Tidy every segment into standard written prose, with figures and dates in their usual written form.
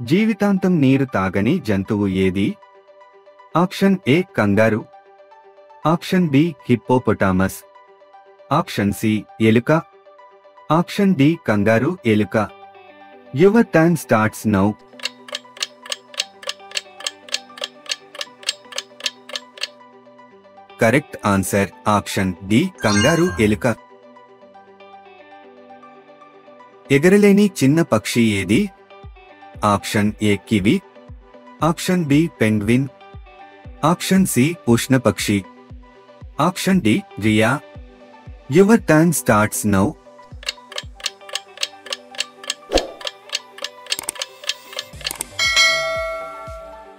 జీవితాంతం నీరు తాగని జంతువు ఏది? Option A kangaroo, option B hippopotamus, option C ఎలుక, ఆప్షన్ డి కంగారు ఎలుక. Your time starts now. Correct answer option D kangaroo ఎలుక. ఎగరలేని చిన్న పక్షి ఏది? Option A kiwi, option B penguin, option C ఉష్ణపక్షి, option D rhea. Your time starts now.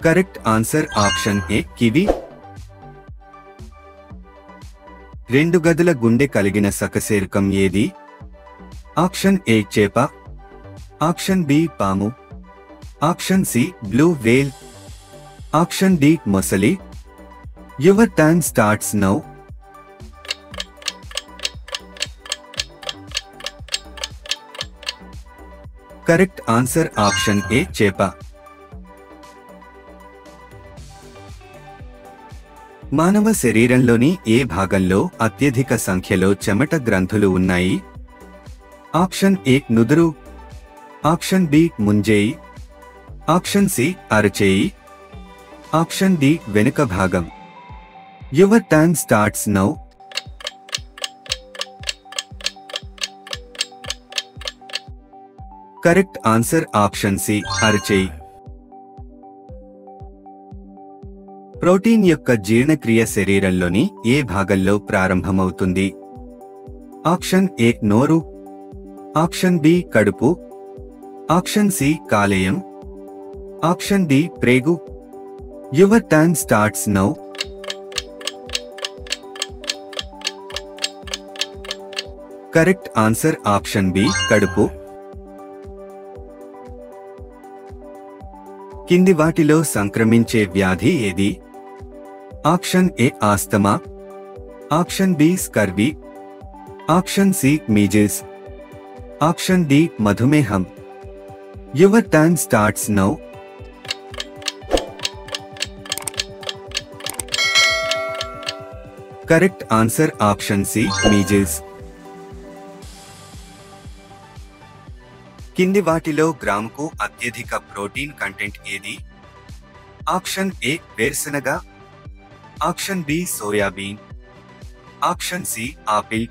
Correct answer option A kiwi. 2 గదుల గుండె కలిగిన సకశేరుకం ఏది? ఆప్షన్ ఏ చేప, ఆప్షన్ బి పాము, option C blue whale, option D మొసలి. Your time starts now. Correct answer option A చేప. మానవ శరీరంలోని ఏ భాగంలో అత్యధిక సంఖ్యలో చెమట గ్రంథులు ఉన్నాయి? ఆప్షన్ ఏ నుదురు, ఆప్షన్ బి ముంజేయి, ఆప్షన్ సి అరచేయి, ఆప్షన్ డి వెనుక భాగం. Your time starts now. Correct answer option C అరచేయి. ప్రోటీన్ యొక్క జీర్ణక్రియ శరీరంలోని ఏ భాగంలో ప్రారంభమవుతుంది? ఆప్షన్ ఏ నోరు, ఆప్షన్ బి కడుపు, ఆప్షన్ సి కాలేయం, ఆప్షన్ డి ప్రేగు. Your time starts now. Correct answer option B కడుపు. కింది వాటిలో సంక్రమించే వ్యాధి ఏది? Option A asthma, option B scurvy, option C measles, option D మధుమేహం. Your time starts now. Correct answer option C measles. కింది వాటిలో గ్రాముకు అత్యధిక ప్రోటీన్ కంటెంట్ ఏది? ఆప్షన్ ఏ వేరుశనగ, option B soybean, option C apple,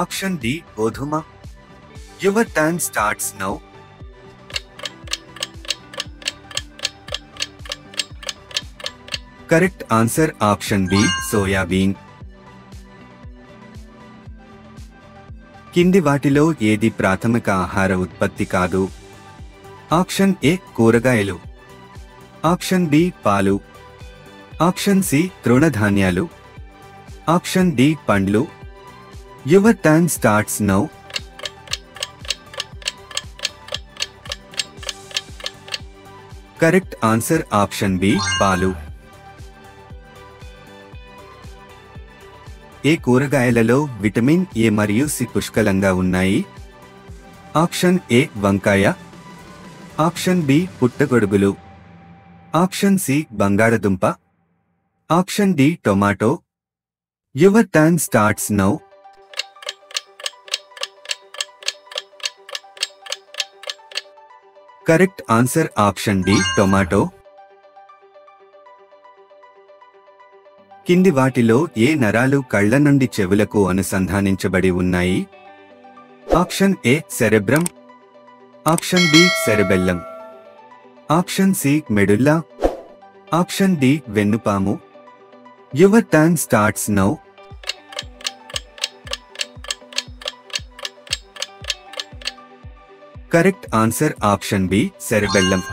option D గోధుమ. Your time starts now. Correct answer option B soybean. కింది వాటిలో ఏది ప్రాథమిక ఆహార ఉత్పత్తి కాదు? ఆప్షన్ ఏ కూరగాయలు, ఆప్షన్ బి పాలు, ఆప్షన్ సి తృణధాన్యాలు, ఆప్షన్ డి పండ్లు. Your time starts now. Correct answer option B పాలు. ఏ కూరగాయలలో విటమిన్ ఏ మరియు సి పుష్కలంగా ఉన్నాయి? ఆప్షన్ ఏ వంకాయ, ఆప్షన్ బి పుట్టగొడుగులు, ఆప్షన్ సి బంగాళదుంప, option D tomato. Your time starts now. Correct answer option D tomato. కింది వాటిలో ఏ నరాలు కళ్ల నుండి చెవులకు అనుసంధానించబడి ఉన్నాయి? Option A cerebrum, option B cerebellum, option C medulla, option D వెన్నుపాము. Your time starts now. Correct answer option B cerebellum.